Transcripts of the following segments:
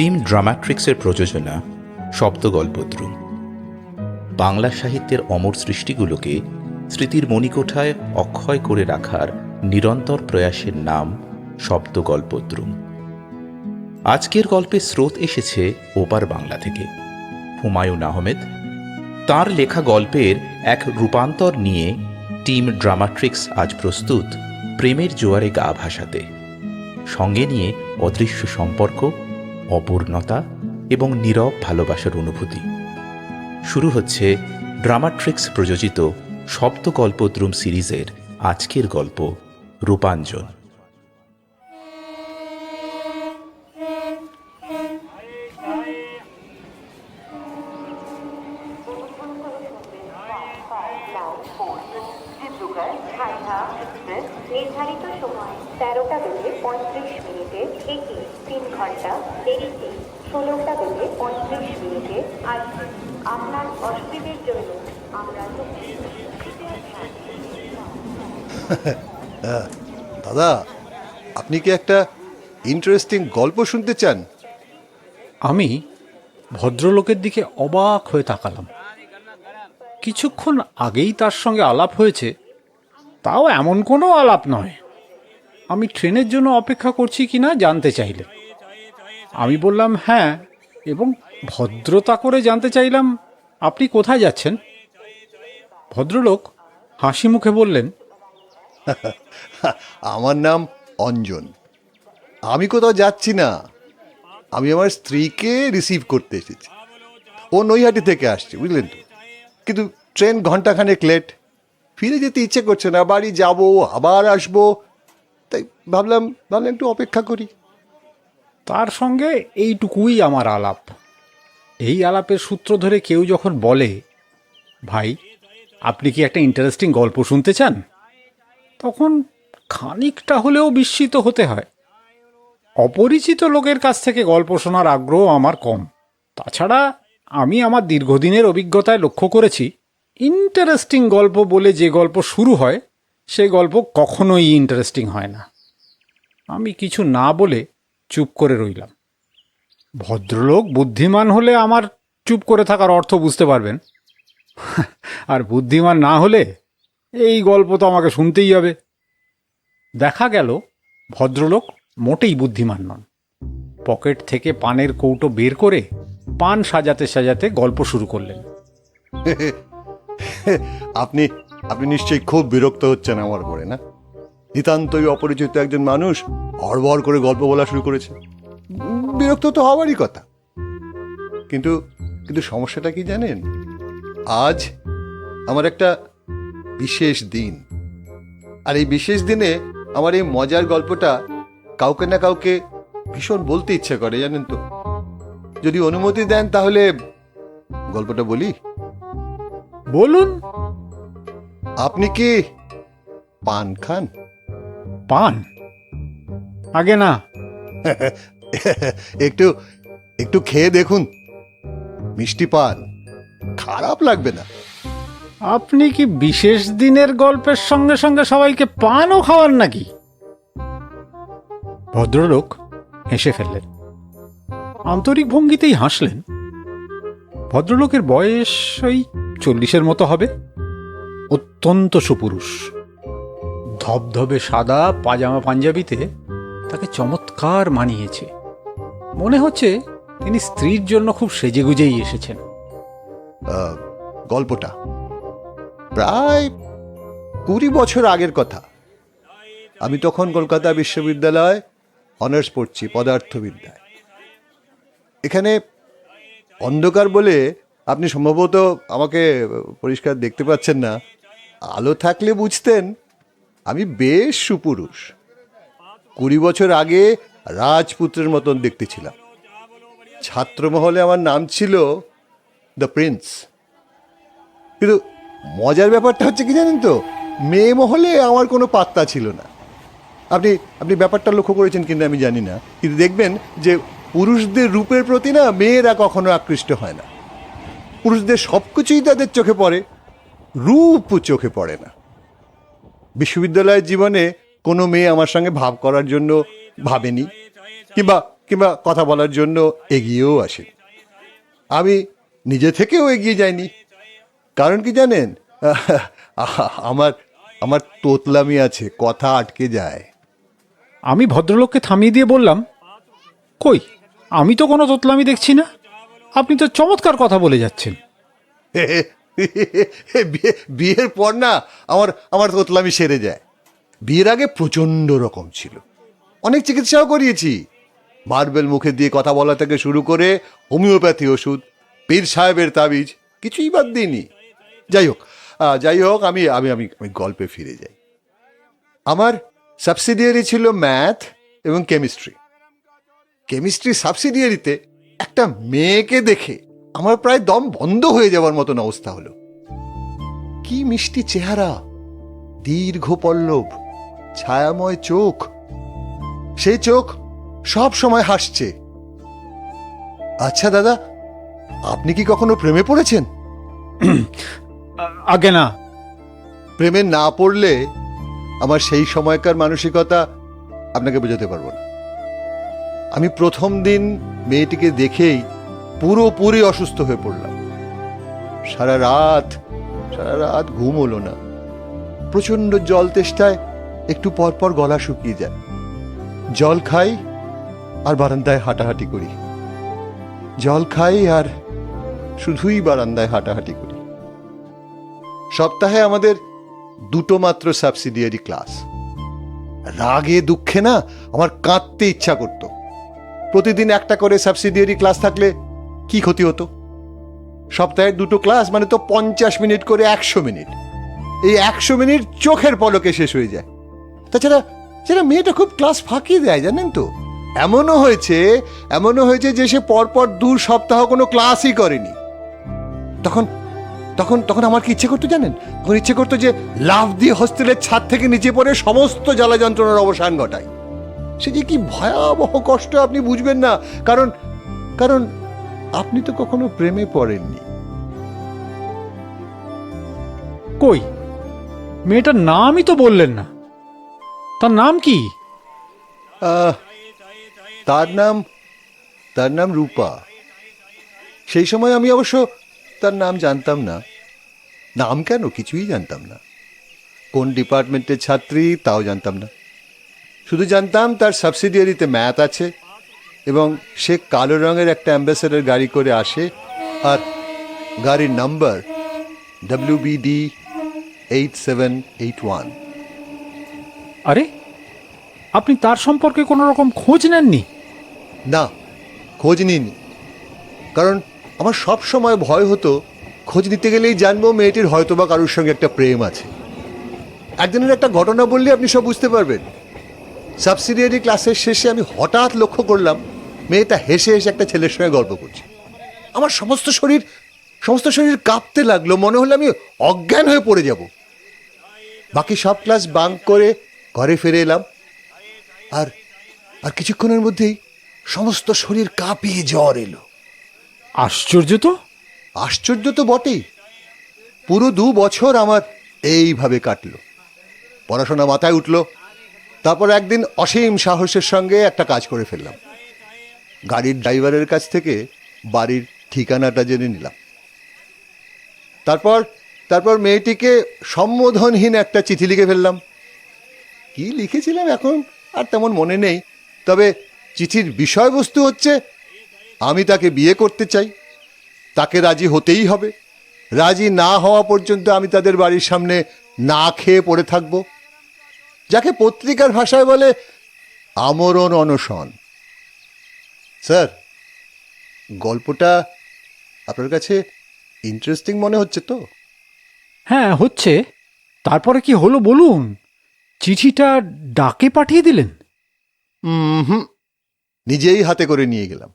Team ড্রামাট্রিক্সের প্রযোজনা শব্দগল্পদ্রুম। বাংলা সাহিত্যের অমর সৃষ্টিগুলোকে স্মৃতির মণিকোঠায় অক্ষয় করে রাখার নিরন্তর প্রয়াসের নাম শব্দগল্পদ্রুম। আজকের গল্পের স্রোত এসেছে ওপার বাংলা থেকে। হুমায়ুন আহমেদ তাঁর লেখা গল্পের এক রূপান্তর নিয়ে টিম ড্রামাট্রিক্স আজ প্রস্তুত প্রেমের জোয়ারে গা ভাসাতে। সঙ্গে নিয়ে অদৃশ্য সম্পর্ক, অপূর্ণতা এবং নীরব ভালোবাসার অনুভূতি। শুরু হচ্ছে ড্রামাট্রিক্স প্রযোজিত শব্দগল্পদ্রুম সিরিজের আজকের গল্প রূপাঞ্জন। নির্ধারিত সময় 13টা বেজে 35 মিনিটে, এটি 3 ঘন্টা দেরিতে 16টা বেজে 35 মিনিটে আসবে। আপনার অসুবিধের জন্য আমরা দাদা, আপনি কি একটা ইন্টারেস্টিং গল্প শুনতে চান? আমি ভদ্রলোকের দিকে অবাক হয়ে তাকালাম। কিছুক্ষণ আগেই তার সঙ্গে আলাপ হয়েছে, তাও এমন কোনো আলাপ নয়। আমি ট্রেনের জন্য অপেক্ষা করছি কিনা জানতে চাইলেন। আমি বললাম হ্যাঁ, এবং ভদ্রতা করে জানতে চাইলাম আপনি কোথায় যাচ্ছেন। ভদ্রলোক হাসি মুখে বললেন, আমার নাম অঞ্জন। আমি কোথাও যাচ্ছি না, আমি আমার স্ত্রীকে রিসিভ করতে এসেছি। ও নৈহাটি থেকে আসছে, বুঝলেন তো। কিন্তু ট্রেন ঘন্টাখানেক লেট, ফিরে যেতে ইচ্ছে করছে না। বাড়ি যাব, আবার আসবো, তাই ভাবলাম একটু অপেক্ষা করি। তার সঙ্গে এইটুকুই আমার আলাপ। এই আলাপের সূত্র ধরে কেউ যখন বলে, ভাই আপনি কি একটা ইন্টারেস্টিং গল্প শুনতে চান, তখন খানিকটা হলেও বিস্মিত হতে হয়। অপরিচিত লোকের কাছ থেকে গল্প শোনার আগ্রহ আমার কম। তাছাড়া আমি আমার দীর্ঘদিনের অভিজ্ঞতায় লক্ষ্য করেছি, ইন্টারেস্টিং গল্প বলে যে গল্প শুরু হয় সে গল্প কখনোই ইন্টারেস্টিং হয় না। আমি কিছু না বলে চুপ করে রইলাম। ভদ্রলোক বুদ্ধিমান হলে আমার চুপ করে থাকার অর্থ বুঝতে পারবেন, আর বুদ্ধিমান না হলে এই গল্প তো আমাকে শুনতেই হবে। দেখা গেল ভদ্রলোক মোটেই বুদ্ধিমান নন। পকেট থেকে পানের কৌটো বের করে পান সাজাতে সাজাতে গল্প শুরু করলেন। আপনি আপনি নিশ্চয়ই খুব বিরক্ত হচ্ছেন আমার পরে, না? নিতান্তই অপরিচিত একজন মানুষ হড়বড় করে গল্প বলা শুরু করেছে। বিরক্ত তো হওয়ারই কথা। কিন্তু কিন্তু সমস্যাটা কি জানেন? আজ আমার একটা বিশেষ দিন, আর এই বিশেষ দিনে আমার এই মজার গল্পটা কাউকে না কাউকে ভীষণ বলতে ইচ্ছে করে, জানেন তো। যদি অনুমতি দেন তাহলে গল্পটা বলি। বলুন। আপনি কি পান খান? পান? আগে না। একটু একটু খেয়ে দেখুন, মিষ্টি পান, খারাপ লাগবে না। আপনি কি বিশেষ দিনের গল্পের সঙ্গে সঙ্গে সবাইকে পানও খাওয়ান নাকি? ভদ্রলোক হেসে ফেললেন, আন্তরিক ভঙ্গিতেই হাসলেন। ভদ্রলোকের বয়স ওই 40-এর মতো হবে। অত্যন্ত সুপুরুষ। ধবধবে সাদা পাজামা পাঞ্জাবিতে তাকে চমৎকার মানিয়েছে। মনে হচ্ছে তিনি স্ত্রীর জন্য খুব সেজেগুজেই এসেছেন। গল্পটা প্রায় 20 বছর আগের কথা। আমি তখন কলকাতা বিশ্ববিদ্যালয় অনার্স পড়ছি, পদার্থবিদ্যায়। এখানে অন্ধকার বলে আপনি সম্ভবত আমাকে পরিষ্কার দেখতে পাচ্ছেন না। আলো থাকলে বুঝতেন আমি বেশ সুপুরুষ। 20 বছর আগে রাজপুত্রের মতন দেখতে ছিলাম। ছাত্রমহলে আমার নাম ছিল দ্য প্রিন্স। কিন্তু মজার ব্যাপারটা হচ্ছে কি জানেন তো, মেয়ে মহলে আমার কোনো পাত্তা ছিল না। আপনি ব্যাপারটা লক্ষ্য করেছেন কিনা আমি জানি না, কিন্তু দেখবেন যে পুরুষদের রূপের প্রতি না মেয়েরা কখনো আকৃষ্ট হয় না। পুরুষদের সব কিছুই তাদের চোখে পড়ে, রূপ চোখে পড়ে না। বিশ্ববিদ্যালয়ের জীবনে কোনো মেয়ে আমার সঙ্গে ভাব করার জন্য ভাবেনি, কিংবা কিংবা কথা বলার জন্য এগিয়েও আসেন। আমি নিজে থেকেও এগিয়ে যাইনি, কারণ কি জানেন, আমার আমার তোতলামি আছে, কথা আটকে যায়। আমি ভদ্রলোককে থামিয়ে দিয়ে বললাম, কই, আমি তো কোনো তোতলামি দেখছি না, আপনি তো চমৎকার কথা বলে যাচ্ছেন। বিয়ের পর না আমার আমার তোতলামি সেরে যায়। বিয়ের আগে প্রচণ্ড রকম ছিল, অনেক চিকিৎসাও করিয়েছি। মার্বেল মুখে দিয়ে কথা বলা থেকে শুরু করে হোমিওপ্যাথি ওষুধ, পীর সাহেবের তাবিজ, কিছুই বাদ দিইনি। যাই হোক, আমি আমি আমি আমি গল্পে ফিরে যাই। আমার সাবসিডিয়ারি ছিল ম্যাথ এবং কেমিস্ট্রি। কেমিস্ট্রি সাবসিডিয়ারিতে একটা মেয়েকে দেখে আমার প্রায় দম বন্ধ হয়ে যাওয়ার মতন অবস্থা হলো। কি মিষ্টি চেহারা, দীর্ঘ পল্লব, ছায়াময় চোখ, সেই চোখ সব সময় হাসছে। আচ্ছা দাদা, আপনি কি কখনো প্রেমে পড়েছেন? আগে না। প্রেমে না পড়লে আমার সেই সময়কার মানসিকতা আপনাকে বোঝাতে পারবো না। আমি প্রথম দিন মেয়েটিকে দেখেই পুরোপুরি অসুস্থ হয়ে পড়লাম। সারা রাত ঘুম হলো না। প্রচন্ড জল তেষ্টায় একটু পর পর গলা শুকিয়ে যায়। জল খাই আর বারান্দায় হাঁটাহাঁটি করি, জল খাই আর শুধুই বারান্দায় হাঁটাহাঁটি করি। সপ্তাহে আমাদের দুটো মাত্র সাবসিডিয়ারি ক্লাস। রাগে দুঃখে না আমার কাঁদতে ইচ্ছা করত। প্রতিদিন একটা করে সাবসিডিয়ারি ক্লাস থাকলে কি ক্ষতি হতো? সপ্তাহে দুটো ক্লাস মানে তো 50 মিনিট করে 100 মিনিট। এই 100 মিনিট চোখের পলকে শেষ হয়ে যায়। তাছাড়া সেটা মেয়েটা খুব ক্লাস ফাঁকি দেয়, জানেন তো। এমনও হয়েছে যে সে পরপর 2 সপ্তাহ কোনো ক্লাসই করেনি। তখন তখন তখন আমার কি ইচ্ছে করতো জানেন? তখন ইচ্ছে করতো যে লাফ দিয়ে হোস্টেলের ছাদ থেকে নিচে পড়ে সমস্ত জ্বালা যন্ত্রণার অবসান ঘটাই। সে যে কি ভয়াবহ কষ্ট আপনি বুঝবেন না, কারণ কারণ আপনি তো কখনো প্রেমে পড়েননি। কই, মেয়েটার নামই তো বললেন না। তার নাম কি? তার নাম রূপা। সেই সময় আমি অবশ্য তার নাম জানতাম না। নাম কেন, কিছুই জানতাম না। কোন ডিপার্টমেন্টের ছাত্রী তাও জানতাম না। শুধু জানতাম তার সাবসিডিয়ারিতে ম্যাথ আছে এবং সে কালো রঙের একটা অ্যাম্বাসেডর গাড়ি করে আসে, আর গাড়ির নাম্বার WBD 8781। আরে, আপনি তার সম্পর্কে কোনো রকম খোঁজ নেননি? না, খোঁজ নিইনি। কারণ আমার সব সময় ভয় হতো খোঁজ নিতে গেলেই জানবো মেয়েটির হয়তোবা কারোর সঙ্গে একটা প্রেম আছে। একদিনের একটা ঘটনা বললে আপনি সব বুঝতে পারবেন। সাবসিডিয়ারি ক্লাসের শেষে আমি হঠাৎ লক্ষ্য করলাম মেয়েটা হেসে হেসে একটা ছেলের সঙ্গে গল্প করছে। আমার সমস্ত শরীর কাঁপতে লাগলো, মনে হলো আমি অজ্ঞান হয়ে পড়ে যাব। বাকি সব ক্লাস বাঙ্ক করে ঘরে ফিরে এলাম, আর কিছুক্ষণের মধ্যেই সমস্ত শরীর কাঁপিয়ে জ্বর এলো। আশ্চর্য তো বটেই। পুরো 2 বছর আমার এইভাবে কাটলো। পড়াশোনা মাথায় উঠলো। তারপর একদিন অসীম সাহসের সঙ্গে একটা কাজ করে ফেললাম। গাড়ির ড্রাইভারের কাছ থেকে বাড়ির ঠিকানাটা জেনে নিলাম। তারপর মেয়েটিকে সম্বোধনহীন একটা চিঠি লিখে ফেললাম। কি লিখেছিলাম এখন আর তেমন মনে নেই, তবে চিঠির বিষয়বস্তু হচ্ছে আমি তাকে বিয়ে করতে চাই, তাকে রাজি হতেই হবে। রাজি না হওয়া পর্যন্ত আমি তাদের বাড়ির সামনে না খেয়ে পড়ে থাকব, যাকে পত্রিকার ভাষায় বলে আমরণ অনশন। স্যার, গল্পটা আপনার কাছে ইন্টারেস্টিং মনে হচ্ছে তো? হ্যাঁ, হচ্ছে। তারপরে কি হলো বলুন। চিঠিটা ডাকে পাঠিয়ে দিলেন? নিজেই হাতে করে নিয়ে গেলাম।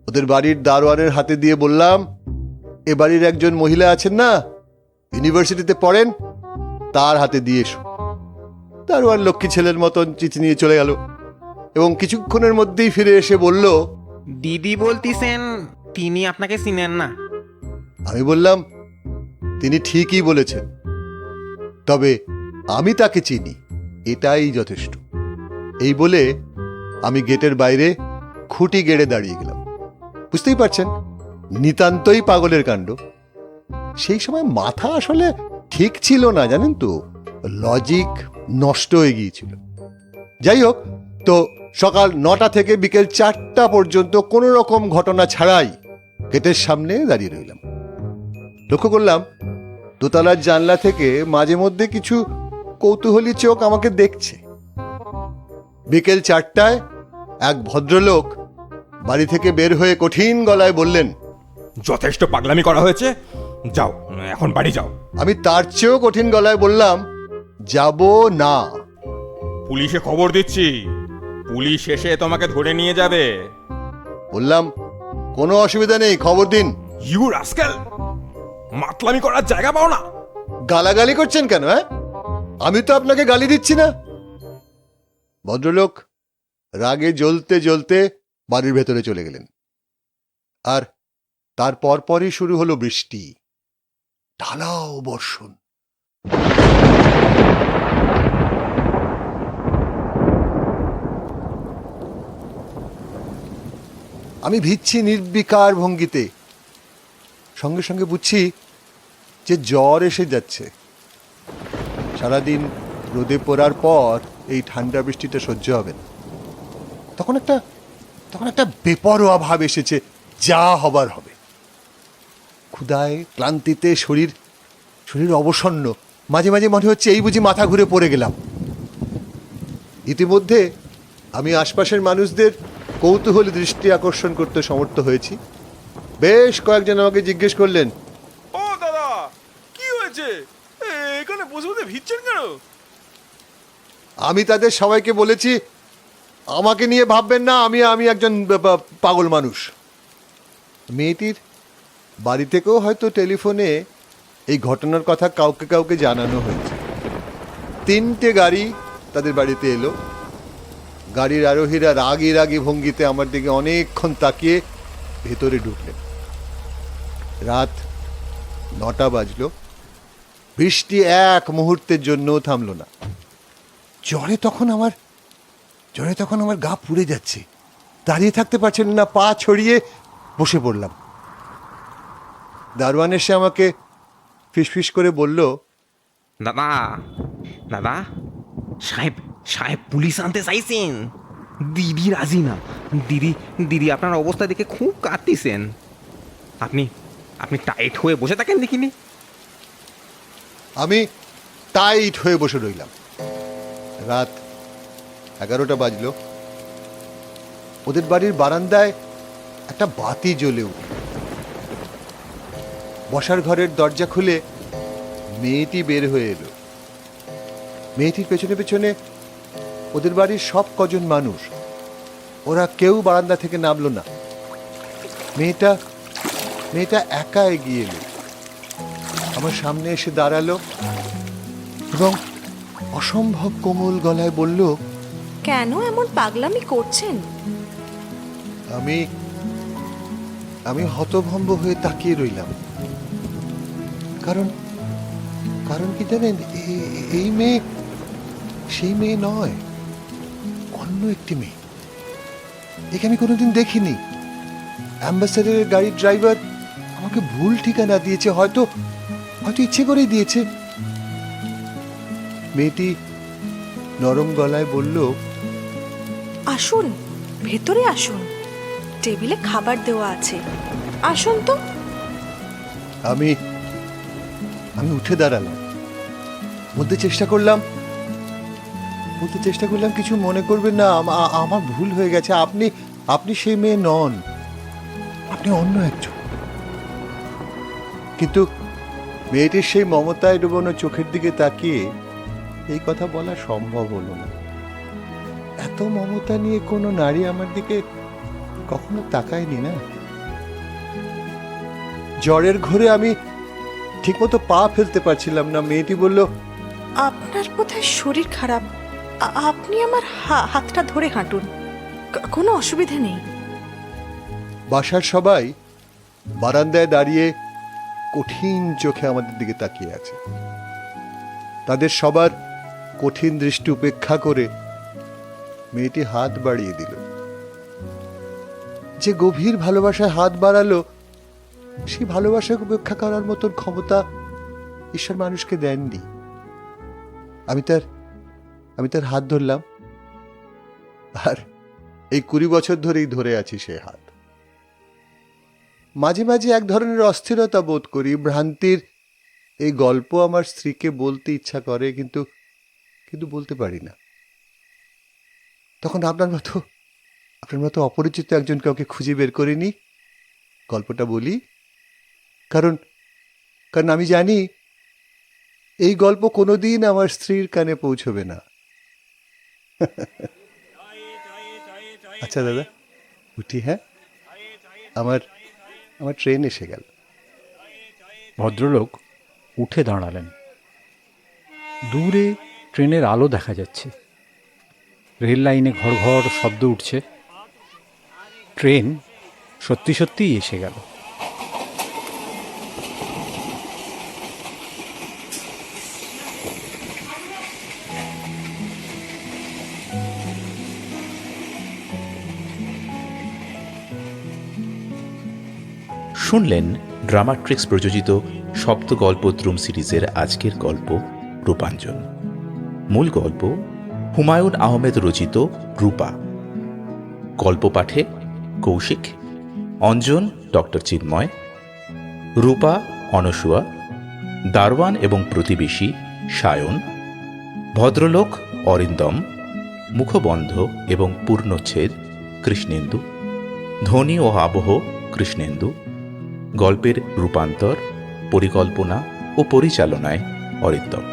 ওদের বাড়ির দারোয়ানের হাতে দিয়ে বললাম, এ বাড়ির একজন মহিলা আছেন না, ইউনিভার্সিটিতে পড়েন, তার হাতে দিয়ে এসো। দারোয়ান লক্ষ্মী ছেলের মতন চিঠি নিয়ে চলে গেল এবং কিছুক্ষণের মধ্যেই ফিরে এসে বলল, দিদি বলতিছেন তিনি আপনাকে চিনেন না। আমি বললাম, তিনি ঠিকই বলেছেন, তবে আমি তাকে চিনি, এটাই যথেষ্ট। এই বলে আমি গেটের বাইরে খুঁটি গেড়ে দাঁড়িয়ে গেলাম। বুঝতেই পারছেন, নিতান্তই পাগলের কাণ্ড। সেই সময় মাথা আসলে ঠিক ছিল না, জানেন তো, লজিক নষ্ট হয়ে গিয়েছিল। যাই হোক, তো সকাল 9টা থেকে বিকেল 4টা পর্যন্ত কোনো রকম ঘটনা ছাড়াই গেটের সামনে দাঁড়িয়ে রইলাম। লক্ষ্য করলাম দোতলার জানলা থেকে মাঝে মধ্যে কিছু কৌতূহলী চোখ আমাকে দেখছে। বিকেল 4টায় এক ভদ্রলোক বাড়ি থেকে বের হয়ে কঠিন গলায় বললেন, যথেষ্ট পাগলামি করা হয়েছে, যাও এখন বাড়ি যাও। আমি তার চেয়েও কঠিন গলায় বললাম, যাব না। পুলিশে খবর দিচ্ছি, পুলিশ এসে তোমাকে ধরে নিয়ে যাবে। বললাম, কোনো অসুবিধা নেই, খবর দিন। ইউ রাস্কেল, মাতলামি করার জায়গা পাও না। গালাগালি করছেন কেন? হ্যাঁ, আমি তো আপনাকে গালি দিচ্ছি না। ভদ্রলোক রাগে জ্বলতে জ্বলতে বাড়ির ভেতরে চলে গেলেন। আর তার পরপরই শুরু হলো বৃষ্টি, ঢালাও বর্ষণ। আমি ভিজছি নির্বিকার ভঙ্গিতে, সঙ্গে সঙ্গে বুঝছি যে জ্বর এসে যাচ্ছে। সারাদিন রোদে পড়ার পর এই ঠান্ডা বৃষ্টিটা সহ্য হবে না। তখন একটা বেপরোয়া ভাব এসেছে, যা হবার হবে। ক্ষুধায় ক্লান্তিতে শরীর অবসন্ন, মাঝে মাঝে মনে হচ্ছে এই বুঝি মাথা ঘুরে পড়ে গেলাম। ইতিমধ্যে আমি আশপাশের মানুষদের কৌতূহলী দৃষ্টি আকর্ষণ করতে সমর্থ হয়েছি। বেশ কয়েকজন আমাকে জিজ্ঞেস করলেন, ও দাদা, কি হয়েছে? এখানে বসে বসে ভিজছেন কেন? আমি তাদের সবাইকে বলেছি, আমাকে নিয়ে ভাববেন না, আমি একজন পাগল মানুষ। মেয়েটির বাড়ি থেকেও হয়তো টেলিফোনে এই ঘটনার কথা কাউকে কাউকে জানানো হয়েছে। 3টে গাড়ি তাদের বাড়িতে এলো। গাড়ির আরোহীরা রাগী ভঙ্গিতে আমার দিকে অনেকক্ষণ তাকিয়ে ভেতরে ঢুকলেন। রাত 9টা বাজলো। বৃষ্টি এক মুহূর্তের জন্যও থামল না। জ্বরে তখন আমার গা পুড়ে যাচ্ছে, দাঁড়িয়ে থাকতে পারছেন না, পা ছড়িয়ে বসে পড়লাম। দারোয়ান এসে আমাকে ফিসফিস করে বলল, দাদা দাদা, সাহেব পুলিশ আনতে চাইছেন। দিদি রাজি না। দিদি আপনার অবস্থা দেখে খুব কাঁদতেছেন। আপনি টাইট হয়ে বসে থাকেন দেখিনি। আমি টাইট হয়ে বসে রইলাম। রাত 11টা বাজলো। ওদের বাড়ির বারান্দায় একটা বাতি জ্বলে উঠল। বসার ঘরের দরজা খুলে মেয়েটি বের হয়ে এলো। মেয়েটির পেছনে পেছনে ওদের বাড়ির সব কজন মানুষ। ওরা কেউ বারান্দা থেকে নামলো না। মেয়েটা একা এগিয়ে এলো, আমার সামনে এসে দাঁড়ালো এবং অসম্ভব কোমল গলায় বলল, কেন এমন পাগলামি করছেন? আমি হতভম্ব হয়ে তাকিয়ে রইলাম। কারণ কি জানেন, এই মেয়ে সেই মেয়ে নয়, অন্য একটি মেয়ে। একে আমি কোনোদিন দেখিনি। অ্যাম্বাসেডরের গাড়ির ড্রাইভার আমাকে ভুল ঠিকানা দিয়েছে, হয়তো ইচ্ছে করেই দিয়েছে। মেয়েটি নরম গলায় বলল, আসুন, ভেতরে আসুন, টেবিলে খাবার দেওয়া আছে, আসুন তো। আমি উঠে দাঁড়ালাম। বলতে চেষ্টা করলাম কিছু মনে করবেন না, আমার ভুল হয়ে গেছে। আপনি সেই মেয়ে নন, আপনি অন্য একজন। কিন্তু মেয়েটির সেই মমতায় ডুবানো চোখের দিকে তাকিয়ে এই কথা বলা সম্ভব হলো না। এত মমতা নিয়ে কোনো নারী আমার দিকে কখনো তাকায়নি না। জ্বরের ঘোরে আমি ঠিকমতো পা ফেলতে পারছিলাম না। মেয়েটি বলল, আপনার বোধহয় শরীর খারাপ, আপনি আমার হাতটা ধরে হাঁটুন, কোনো অসুবিধা নেই। বাসার সবাই বারান্দায় দাঁড়িয়ে কঠিন চোখে আমাদের দিকে তাকিয়ে আছে। তাদের সবার কঠিন দৃষ্টি উপেক্ষা করে মেয়েটি হাত বাড়িয়ে দিল। যে গভীর ভালোবাসায় হাত বাড়ালো, সেই ভালোবাসাকে উপেক্ষা করার মতন ক্ষমতা ঈশ্বর মানুষকে দেননি। আমি তার হাত ধরলাম, আর এই 20 বছর ধরেই ধরে আছি সে হাত। মাঝে মাঝে এক ধরনের অস্থিরতা বোধ করি, ভ্রান্তির এই গল্প আমার স্ত্রীকে বলতে ইচ্ছা করে, কিন্তু বলতে পারি না। তখন আপনার মতো অপরিচিত একজন কাউকে খুঁজে বের করিনি, গল্পটা বলি। কারণ আমি জানি এই গল্প কোনোদিন আমার স্ত্রীর কানে পৌঁছবে না। আচ্ছা দাদা, উঠি। হ্যাঁ, আমার ট্রেন এসে গেল। ভদ্রলোক উঠে দাঁড়ালেন। দূরে ট্রেনের আলো দেখা যাচ্ছে, রেল লাইনে ঘর ঘর শব্দ উঠছে। ট্রেন সত্যি সত্যিই এসে গেল। শুনলেন ড্রামাট্রিক্স প্রযোজিত শব্দ গল্পদ্রুম সিরিজের আজকের গল্প রূপাঞ্জন। মূল গল্প হুমায়ুন আহমেদ রচিত রূপা। গল্প পাঠে কৌশিক, অঞ্জন ডক্টর চিন্ময়, রূপা অনসুয়া, দারওয়ান এবং প্রতিবেশী সায়ন, ভদ্রলোক অরিন্দম, মুখবন্ধ এবং পূর্ণচ্ছেদ কৃষ্ণেন্দু, ধ্বনি ও আবহ কৃষ্ণেন্দু, গল্পের রূপান্তর, পরিকল্পনা ও পরিচালনায় অরিন্দম।